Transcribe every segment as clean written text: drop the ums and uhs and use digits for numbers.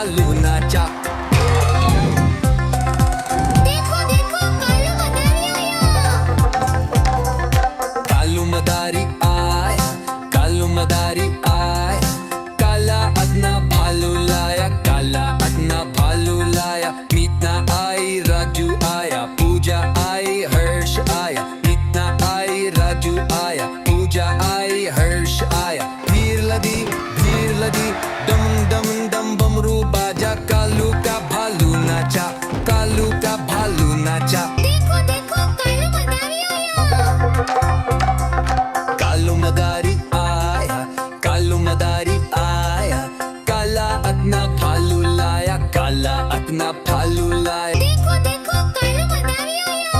भालू नाचा। देखो देखो कालू मदारी आया। कालू मदारी आया, कालू मदारी आया, काला अपना भालू लाया, काला अपना भालू लाया। मीतना आई, राजू आया, पूजा आई, हर्ष आया। मीतना आई, राजू आया, पूजा आई, हर्ष आया। भीड़ लगी डम डम डम बमरू बाजा, कालू का भालू नाचा, कालू का भालू नाचा। देखो देखो कालू मदारी आया। कालू मदारी आया, कालू मदारी आया, काला अपना भालू लाया, काला अपना भालू लाया। देखो देखो कालू मदारी आया।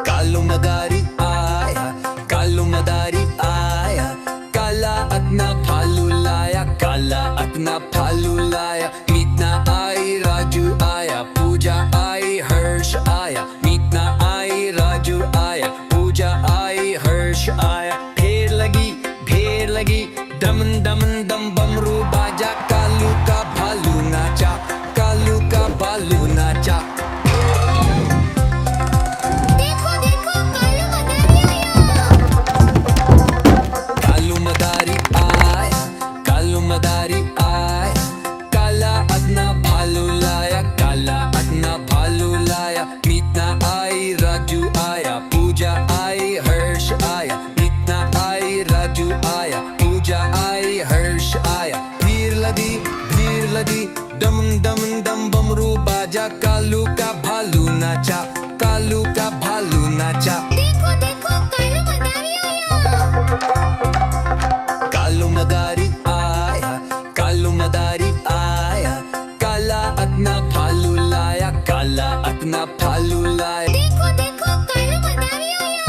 कालू मदारी आया, कालू मदारी आया, काला अपना भालू लाया, काला अपना भालू लाया। मीतना आई, राजू आया, पूजा आई, हर्ष आया। मीतना आई, राजू आया, पूजा आई, हर्ष आया। भीड़ लगी डम डम डम बमरू बाजा, कालू का भालू नाचा, कालू का भालू नाचा। देखो देखो कालू मदारी आया। कालू मदारी आया, कालू मदारी आया, काला अपना भालू लाया, काला अपना भालू लाया। मीतना आई, राजू आया, पूजा आई, हर्ष आया। मीतना आई, राजू आया, पूजा आई, हर्ष आया। भीड़ लगी डम डम डम बमरू बाजा, कालू का भालू नाचा, कालू का भालू नाचा। देखो देखो कालू मदारी आया। कालू मदारी आया, कालू मदारी आया, काला अपना भालू लाया, काला अपना भालू लाया। देखो देखो कालू मदारी आया।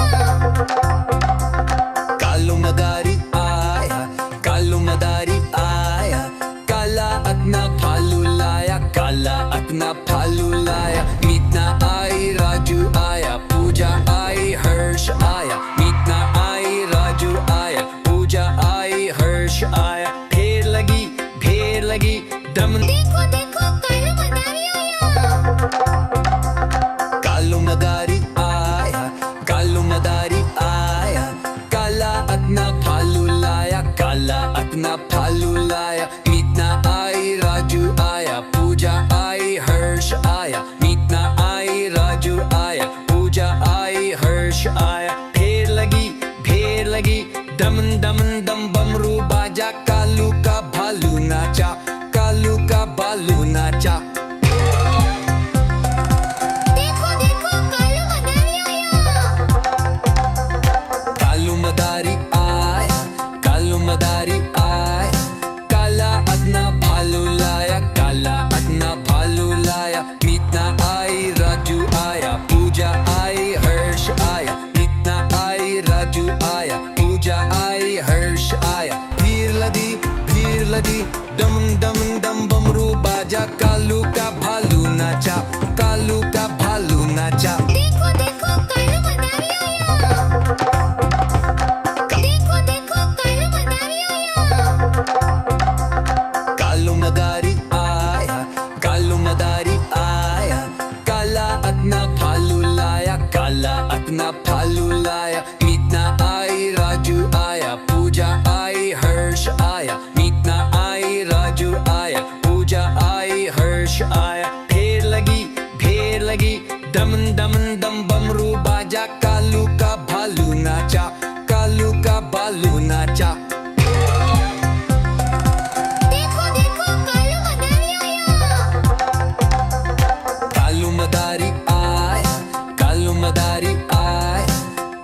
कालू मदारी आया, कालू मदारी आया, काला अपना भालू लाया, काला अपना भालू लाया। मीतना आई, राजू आया, पूजा आई, हर्ष आया। मीतना आई, राजू आया, पूजा आई, हर्ष आया। भीड़ लगी डम। देखो देखो कालू मदारी आया। कालू मदारी आया, कालू मदारी आया, काला अपना भालू लाया, काला अपना भालू लाया। मीतना आई, राजू आया, पूजा आई, हर्ष आया। मीतना आई, राजू आया, पूजा आई, हर्ष आया। भीड़ लगी डम डम डम बमरू बाजा, कालू का भालू नाचा, कालू का भालू नाचा। देखो देखो कालू मदारी आया। कालू मदारी आया, कालू मदारी आया, काला अपना भालू लाया, काला अपना भालू लाया। मीतना आई, राजू आया, पूजा आई, हर्ष आया। मीतना आई, राजू आया, पूजा आई, हर्ष आया। भीड़ लगी डम डम डम बमरू बाजा, कालू का भालू नाचा, कालू का भालू नाचा। देखो देखो कालू मदारी आया। देखो देखो कालू मदारी आया। कालू मदारी आया, कालू मदारी आया, काला अपना भालू लाया, काला अपना भालू लाया। मीतना आई, राजू आया, पूजा आई, हर्ष आया। मीतना आई, राजू आया, पूजा आई, हर्ष आया। भीड़ लगी डम डम डम बमरू बाजा, कालू का भालू नाचा, कालू का भालू नाचा। देखो देखो कालू मदारी आया। कालू मदारी आया, कालू मदारी आया,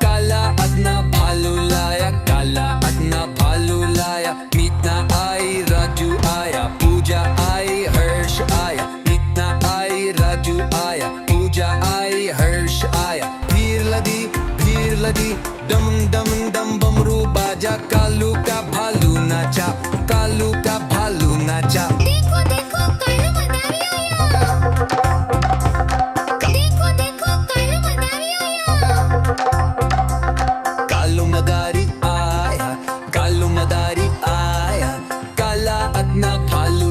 काला अपना भालू लाया, काला अपना भालू लाया। मीतना आई, राजू आया, पूजा आई, हर्ष आया। मीतना आई, राजू आया, पूजा आई, हर्ष आया। भीड़ लगी डम डम डम बमरू बाजा, कालू का भालू नाचा, कालू का भालू नाचा। देखो देखो कालू मदारी आया। देखो देखो कालू मदारी आया। कालू मदारी आया, कालू मदारी आया, काला अपना भालू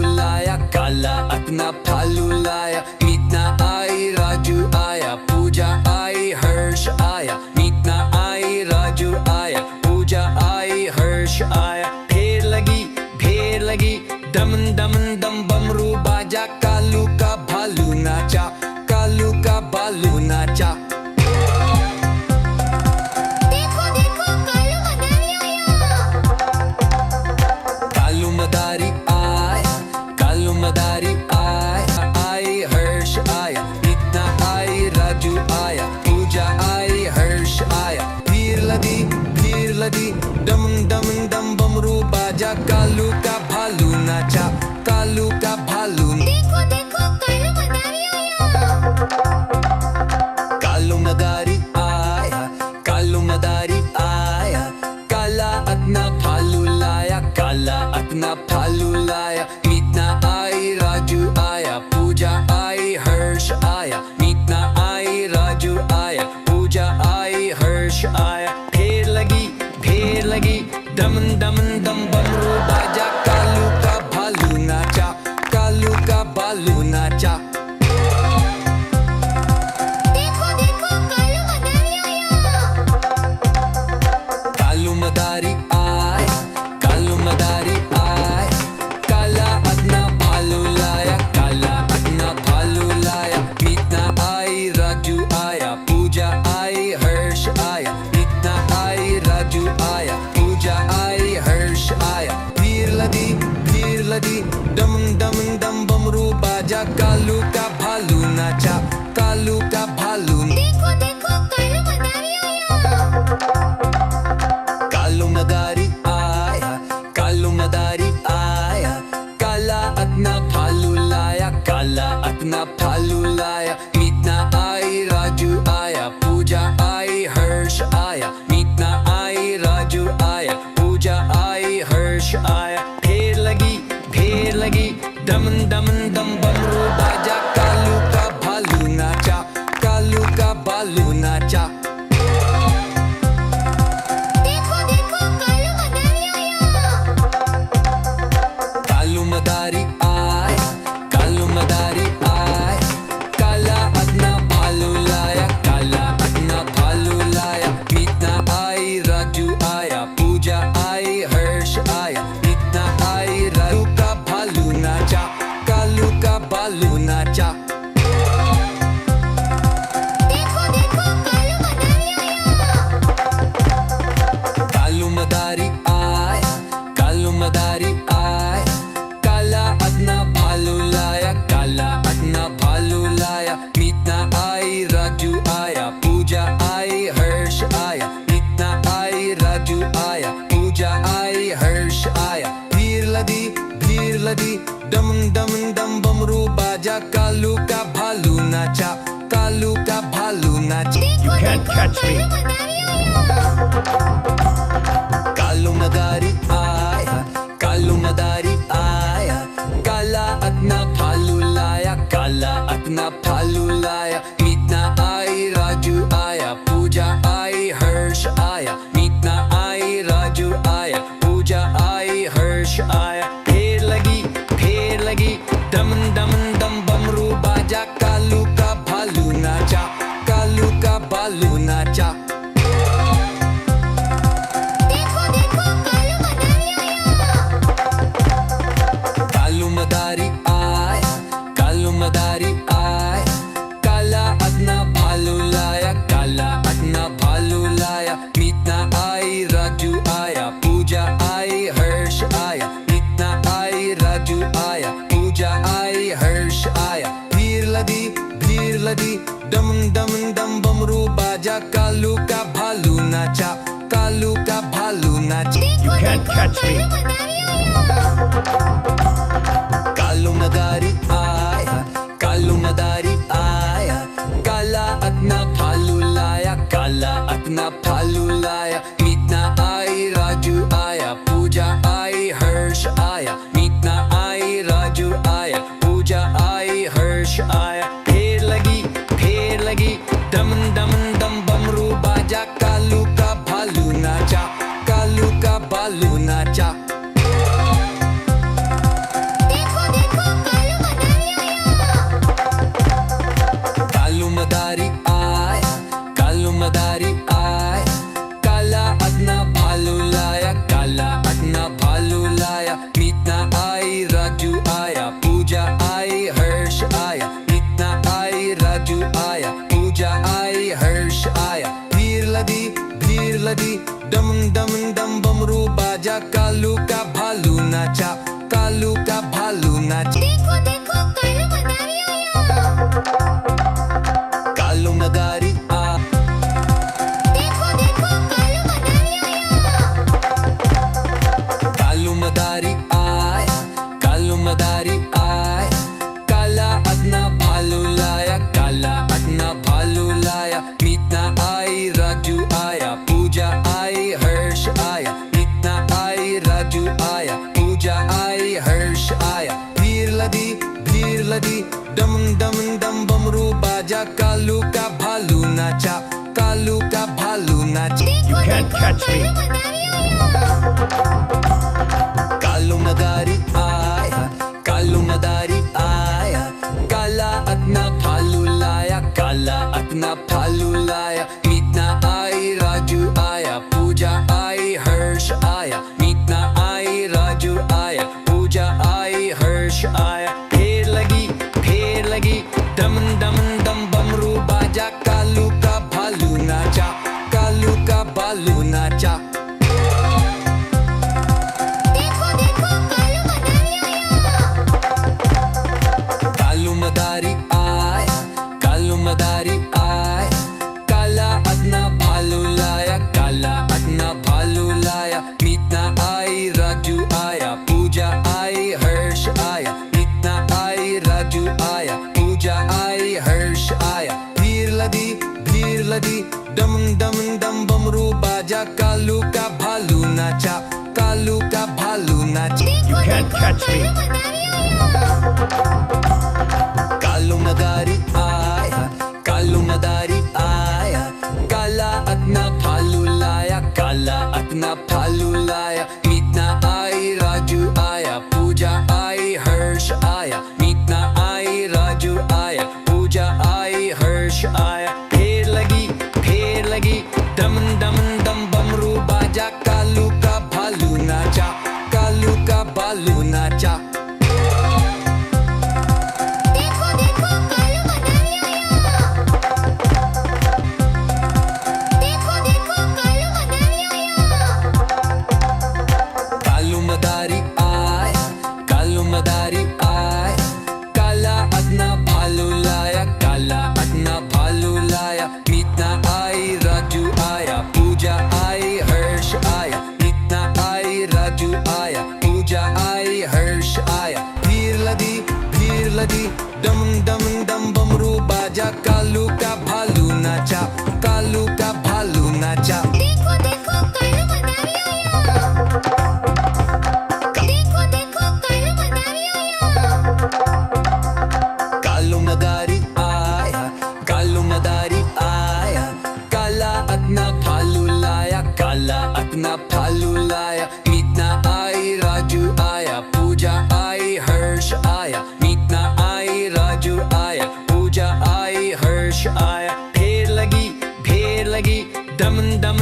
काला अपना भालू लाया, मीतना आई राजू आया, पूजा आई हर्ष आया, मीतना आई राजू आया, पूजा आई हर्ष आया। ढेर लगी दमन दमन दम बमरू बाजा, कालू का भालू नाचा, कालू का भालू नाचा। देखो देखो कालू मदारी आया। कालू मदारी आया, कालू मदारी आया, आई हर्ष आया, मीतना आई राजू आया, पूजा आई हर्ष आया। भीड़ लगी दमन दमन दम बमरू बाजा, कालू का भालू नाचा, कालू का भालू। देखो देखो कालू मदारी आया। कालू मदारी आया, कालू मदारी आया, काला अपना भालू लाया, काला अपना भालू लाया, मीतना आई राजू आया, पूजा आई हर्ष आया, मीतना आई राजू आया, पूजा आई हर्ष आया। ढेर लगी दमन दमन दम बमरू बाजा, कालू का भालू नाचा, कालू का भालू नाचा। देखो देखो कालू मदारी आया। कालू मदारी आया, कालू मदारी आया, काला अपना भालू लाया, काला अपना भालू लाया, मीतना आई राजू आया, पूजा आई हर्ष आया, मीतना आई राजू आया, पूजा आई हर्ष आया। भीड़ लगी दमन दमन दम बमरू बाजा, कालू का भालू नाचा, कालू का भालू। देखो देखो कालू मदारी आया। कालू मदारी आया, कालू मदारी आया, काला अपना भालू लाया, काला अपना भालू लाया, मीतना आई राजू आया, पूजा आई हर्ष आया, मीतना आई राजू आया, पूजा आई हर्ष आया। ढेर लगी दमन दमन दम बमरू बाजा, कालू का भालू नाचा, कालू का भालू नाचा। देखो देखो कालू मदारी आया। कालू मदारी आया, कालू मदारी आया, काला अपना भालू लाया, काला अपना भालू लाया, मीतना आई राजू आया, पूजा आई हर्ष आया, मीतना आई राजू का भालू नाचा, कालू का भालू नाचा। देखो देखो कालू मदारी आया। कालू मदारी आया, कालू मदारी आया, काला अपना भालू लाया, काला अपना भालू लाया, मीतना आई राजू आया, पूजा आई हर्ष आया, मीतना आई राजू आया, पूजा आई हर्ष आया। भीड़ लगी दमन दमन दम बमरू बाजा, कालू का भालू नाचा, कालू का भालू नाचा। देखो देखो कालू मदारी आया। कालू मदारी आया, कालू मदारी आया, काला अपना भालू लाया, काला अपना भालू लाया, मीतना आई राजू आया, पूजा आई हर्ष आया, मीतना आई राजू आया, पूजा आई हर्ष आया। ढेर लगी दमन दमन दम बमरू बाजा, कालू का भालू नाचा, कालू का भालू नाचा। देखो देखो कालू मदारी आया। कालू मदारी आया, कालू मदारी आया, काला अपना भालू लाया, काला अपना भालू लाया, मीतना आई राजू आया, पूजा आई हर्ष आया, मीतना आई राजू आया, पूजा आई हर्ष आया। भीड़ लगी दमन दमन दम बमरू बाजा, कालू का भालू नाचा, कालू का भालू नाचा। देखो देखो कालू मदारी आया। कालू मदारी आया, कालू मदारी आया, काला अपना भालू लाया, काला अपना भालू लाया, मीतना आई राजू आया, पूजा आई हर्ष आया, मीतना आई राजू आया, पूजा आई हर्ष आया। ढेर लगी दमन दमन दम बमरू बाजा, कालू का भालू नाचा, कालू का भालू नाचा। नाचा, कालू का भालू नाचा। देखो देखो कालू मदारी आया। कालू मदारी आ, देखो देखो कालू मदारी आया। कालू मदारी आया, कालू मदारी आया। काला अपना भालू लाया, काला अपना भालू लाया। मीतना आई, राजू आया, पूजा आई, हर्ष आया। मीतना आई, राजू आया, पूजा आई, हर्ष आया। भीड़ लदी, डम डम डम बमरू बाजा। कालू का भालू नाचा, कालू का भालू नाचा। देखो can't देखो catch me. कालू मदारी आया। कालू मदारी आया, कालू मदारी आया। काला अपना भालू लाया, काला अपना भालू लाया। मीतना आई, राजू आया, पूजा आई, हर्ष आया। मीतना आई, राजू आया, पूजा आई, हर्ष आया। फेर लगी, डम डम डम बमरू बाजा। कालू का भालू नाचा, कालू का भालू नाचा। देखो देखो कालू मदारी आया। कालू मदारी आया, कालू मदारी आया। काला अपना भालू लाया, काला अपना भालू लाया। मीतना आई, राजू आया, पूजा आई, हर्ष आया। मीतना आई, राजू आया, पूजा आई, हर्ष आया। भीड़ लदी, डम डम डम बमरू बाजा। कालू का भालू नाचा, कालू का भालू नाचा। देखो can't देखो catch me. कालू मदारी आया। कालू मदारी आया, कालू मदारी आया। काला अपना भालू लाया, काला अपना भालू लाया। मीतना आई, राजू आया, पूजा आई, हर्ष आया। मीतना आई, राजू आया, पूजा आई, हर्ष आया। फेर लगी, डम डम डम बमरू बाजा। कालू का भालू नाचा, कालू का भालू नाचा। देखो देखो कालू मदारी आया। देखो देखो कालू मदारी आया। कालू मदारी आया, कालू मदारी आया। काला अपना भालू लाया, काला अपना भालू लाया। मीतना आई, राजू आया, पूजा आई, हर्ष आया। मीतना आई, राजू आया, पूजा आई, हर्ष आया। भीड़ लदी, डम डम डम बमरू बाजा। कालू का भालू नाचा, कालू का भालू नाचा। देखो देखो कालू मदारी आया। देखो देखो कालू मदारी आया। कालू मदारी आया, कालू मदारी आया। काला अपना भालू लाया, काला अपना भालू लाया। मीतना आई, राजू आया, पूजा आई, हर्ष आया। मीतना आई, राजू आया, पूजा आई, हर्ष आया। फेर लगी, डम डम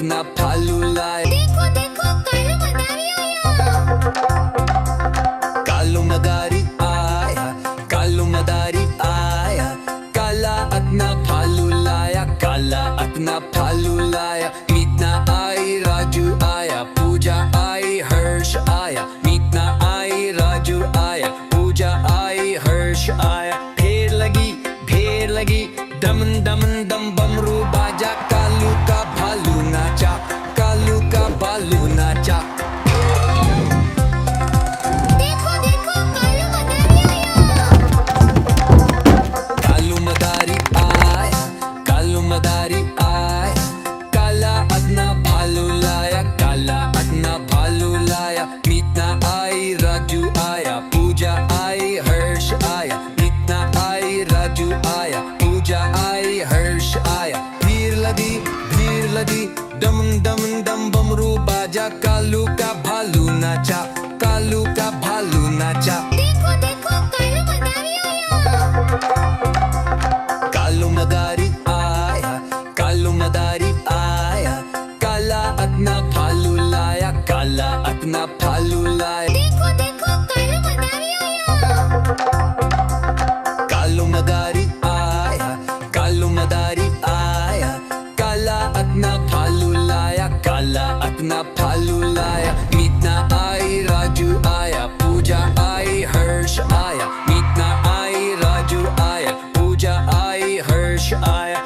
na palulay. देखो देखो कालू मदारी आया Kalong madari aya, kalong madari aya, kala at napalulaya, kala at napalulaya. Meet na ay Raju aya, puja ay Hirsch aya, meet na ay Raju aya, puja ay Hirsch aya. Bher lagi, daman daman dam bamru baja, kalu ka bhalu nacha, kalu ka bhalu nacha. देखो देखो कालू मदारी आया Kalu madari ay, kalu madari ay, kala at napalulaya, kala at napalulaya. Meet na ay Raju aya, puja ay Hirsch aya, meet na ay Raju aya, puja ay Hirsch aya. Bhir lagi, dam dam dam bamru baja, kalu ka bhalu nacha, kalu ka bhalu nacha. देखो देखो कालू मदारी आया Kalong madari aya, kalong madari aya, kala at napalulaya, kala at napalulaya. देखो देखो कालू मदारी आया Kalong madari aya, kalong madari aya, kala at napalulaya, kala at napalulaya. Meet na ay Raju aya, puja ay Hirsch aya, meet na ay Raju aya, puja ay Hirsch aya.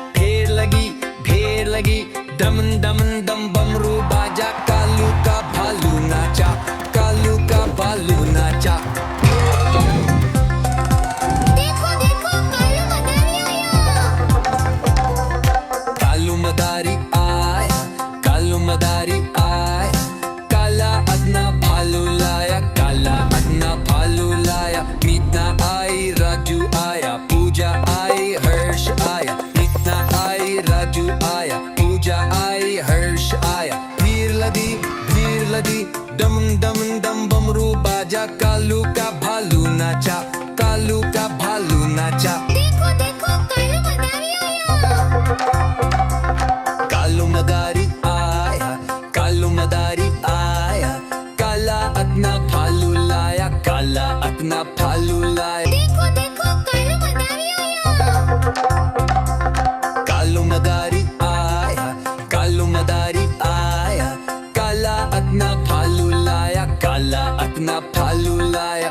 Bher lagi, daman daman dam bamru baja, kalu ka bhalu nacha, kalu ka bhalu nacha. देखो देखो कालू मदारी आया Kalong madari ay, kalong madari ay, kala at napalulaya, kala at napalulaya. Meet na ay Raju aya, puja ay Hirsch aya, meet na ay Raju aya, puja ay Hirsch aya. Bhir lagi, dam dam dam bamru baja, kalu ka bhalu nacha, kalu ka bhalu nacha. देखो देखो कालू मदारी आया Kalong madari aya, kalong madari aya, kala at napalulaya, kala at napalulaya. देखो देखो कालू मदारी आया Kalong madari aya, kalong madari aya, kala at napalulaya, kala at napalulaya.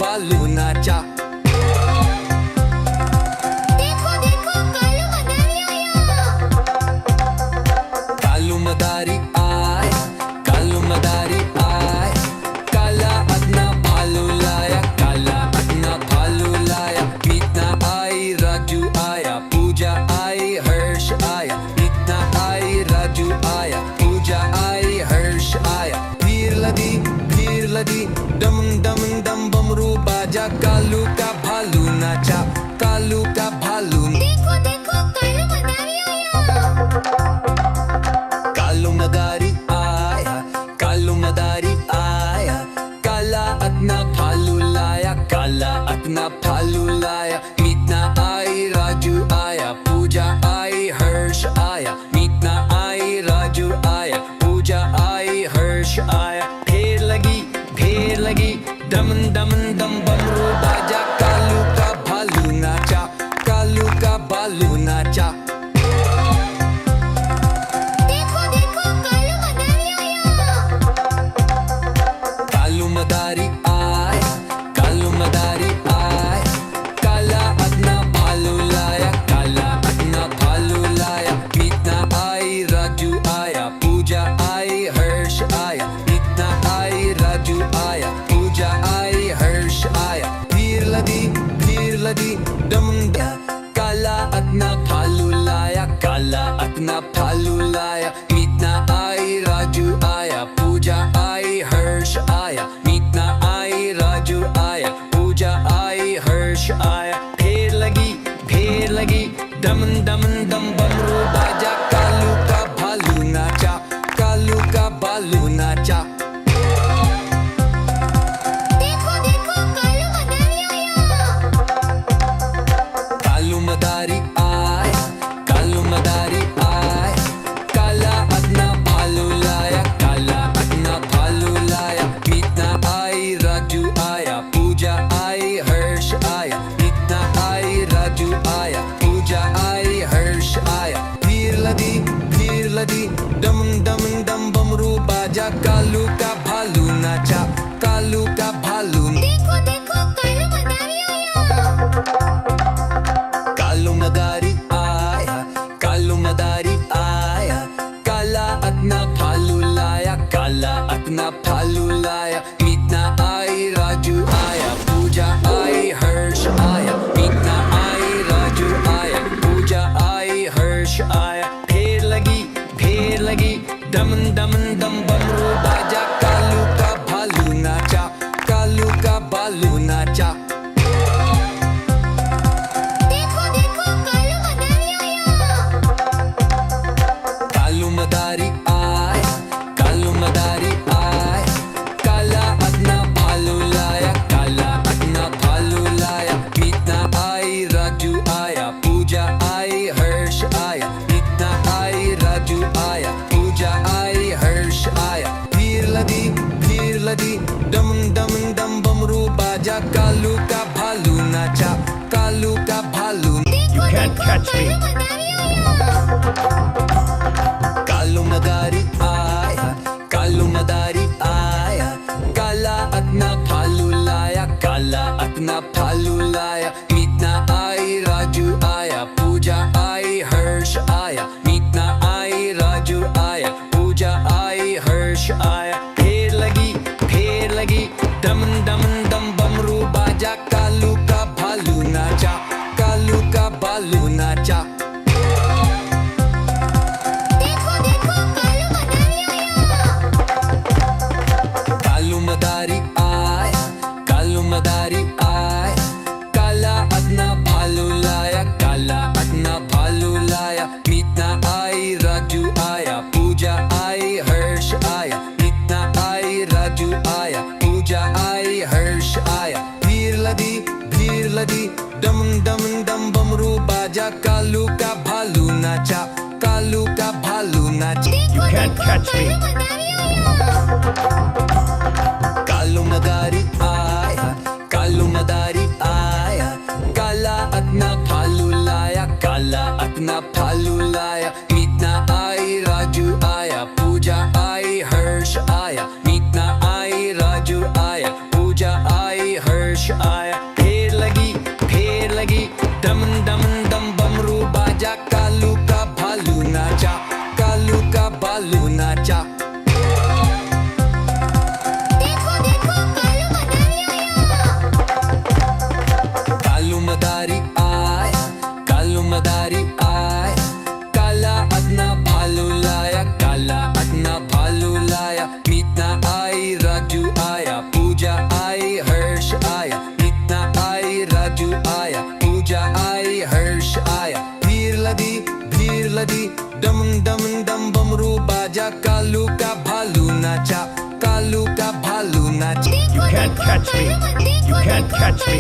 भालू नाचा। देखो देखो कालू मदारी आया। कालू मदारी आया, कालू मदारी आया, काला अपना भालू लाया, काला अपना भालू लाया। मीतना आई, राजू आया, पूजा आई, हर्ष आया। मीतना आई, राजू आया, पूजा आई, हर्ष आया। भीड़ लगी डम डम डम बमरू बाजा, कालू का भालू नाचा, कालू का भालू। देखो देखो कालू मदारी आया। कालू मदारी आया, कालू मदारी आया, काला अपना भालू लाया, काला अपना भालू लाया। मीतना आई, राजू आया, पूजा आई, हर्ष आया। मीतना आई, राजू आया, पूजा आई, हर्ष आया। ढेर लगी डम डम डम बमरू बाजा, कालू का भालू नाचा, कालू का भालू नाचा। देखो देखो कालू मदारी आया। कालू मदारी आया, कालू मदारी आया, काला अपना भालू लाया, काला अपना भालू लाया। मीतना आई, राजू आया, पूजा आई, हर्ष आया। मीतना आई, राजू आया, पूजा आई, हर्ष आया। भीड़ लगी डम काला अपना भालू लाया, काला अपना भालू लाया। मीतना आई, राजू आया, पूजा आई, हर्ष आया। मीतना आई, राजू आया, पूजा आई, हर्ष आया। ढेर लगी डम डम डम बमरू बाजा, कालू का भालू नाचा, कालू का भालू नाचा। देखो देखो कालू मदारी आया। कालू मदारी आया, कालू मदारी आया, काला अपना भालू लाया, काला अपना भालू लाया। मीतना आई, राजू आया, पूजा आई, हर्ष आया। मीतना आई, राजू आया, पूजा आई, हर्ष आया। भीड़ लगी डम डम डम बमरू बाजा, कालू का भालू नाचा, कालू का भालू। देखो देखो कालू मदारी आया। कालू मदारी आया, कालू मदारी आया, काला अपना भालू लाया, काला अपना भालू लाया। मीतना आई, राजू आया, पूजा आई, हर्ष आया। मीतना आई, राजू आया, पूजा आई, हर्ष आया। ढेर लगी डम डम डम बमरू बाजा, कालू का भालू नाचा, कालू का भालू नाचा। देखो देखो कालू मदारी आया। कालू मदारी आया, कालू मदारी आया, काला अपना भालू लाया, काला अपना भालू लाया। मीतना आई, राजू आया, पूजा आई, हर्ष आया। मीतना आई, राजू आया, पूजा आई, हर्ष आया। भीड़ लगी डम डम डम बमरू बाजा, कालू का भालू नाचा, कालू का भालू। देखो देखो कालू मदारी आया। कालू मदारी आया, कालू मदारी आया, काला अपना भालू लाया, काला अपना भालू लाया। मीतना आई, राजू आया, पूजा आई, हर्ष आया। मीतना आई, राजू आया, पूजा आई, हर्ष आया। ढेर लगी डम डम डम बमरू बाजा, कालू का भालू नाचा, कालू का भालू नाचा। देखो देखो कालू मदारी आया। कालू मदारी आया, कालू मदारी आया, काला अपना भालू लाया, काला अपना भालू लाया। मीतना आई, राजू आया, पूजा आई, हर्ष आया। मीतना आई, राजू आया, पूजा आई, हर्ष आया। भीड़ लगी डम डम डम बमरू बाजा, कालू का भालू नाचा, कालू का भालू नाचा। देखो देखो कालू मदारी आया। कालू मदारी आया, कालू मदारी आया, काला अपना भालू लाया, काला अपना भालू लाया। मीतना आई, राजू आया, पूजा आई, हर्ष आया। मीतना आई, राजू आया, पूजा आई, हर्ष हर्ष आया। ढेर लगी डम डम डम बमरू बाजा, कालू का भालू नाचा, कालू का भालू नाचा। देखो देखो कालू मदारी आया। कालू मदारी आया, काला अपना भालू लाया, काला अपना भालू लाया। मीतना आई राजू आया, पूजा आई हर्ष आया। मीतना आई राजू आया, पूजा आई हर्ष आया। भीड़ लदी डम डम डम बमरू बाजा, कालू का भालू नाचा, कालू का भालू नाचा। You can't catch me. You can't catch me.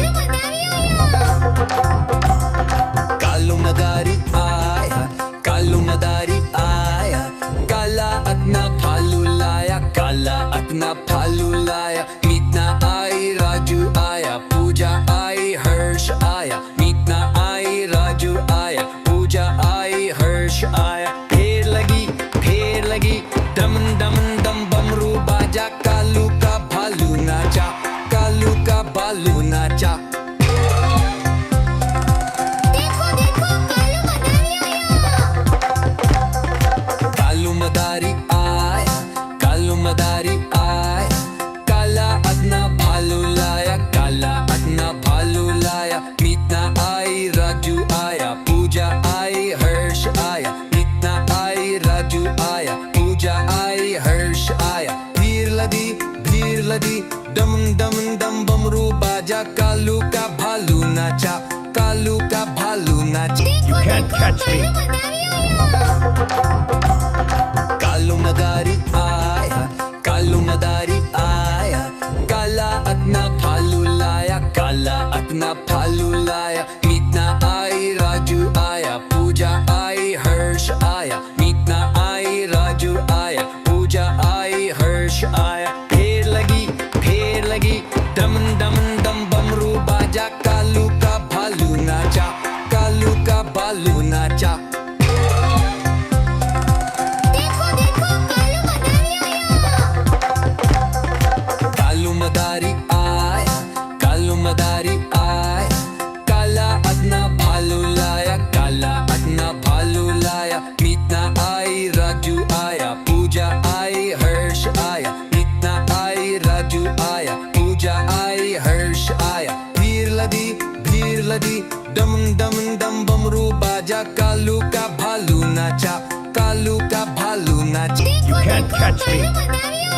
Kalu मदारी आया, कालू मदारी आया, काला अपना भालू लाया, काला अपना भालू लाया। मीतना आई राजू आया, पूजा आई हर्ष आया। मीतना आई राजू आया, पूजा आई हर्ष आया। ढेर लगी डम डम डम बमरू बाजा, कालू का भालू नाचा, कालू का भालू नाचा। देखो देखो कालू मदारी आया, कालू मदारी आया, काला अपना भालू लाया, काला अपना भालू लाया। मीतना आई राजू आया, पूजा आई हर्ष आया। मीतना आई राजू आया, पूजा आई हर्ष आया। भीड़ लदी डम डम डम बमरू बाजा, कालू का भालू नाचा, कालू का भालू नाचा। You can't catch me. Kalu मदारी आया, कालू मदारी आया, काला अपना भालू लाया, काला अपना भालू लाया। मीतना आई राजू आया, पूजा आई हर्ष आया। मीतना आई राजू आया, पूजा आई हर्ष आया। ढेर लगी डम डम डम बमरू बाजा, कालू का भालू नाचा, कालू का भालू नाचा। देखो देखो कालू मदारी आया, कालू मदारी आया, काला अपना भालू लाया, काला अपना भालू लाया। मीतना आई राजू आया, पूजा आई हर्ष आया। मीतना आई राजू आया, पूजा आई हर्ष आया। भीड़ लदी डम डम डम बमरू बाजा, कालू का भालू नाचा, कालू का भालू नाचा। You can't catch me. Kalu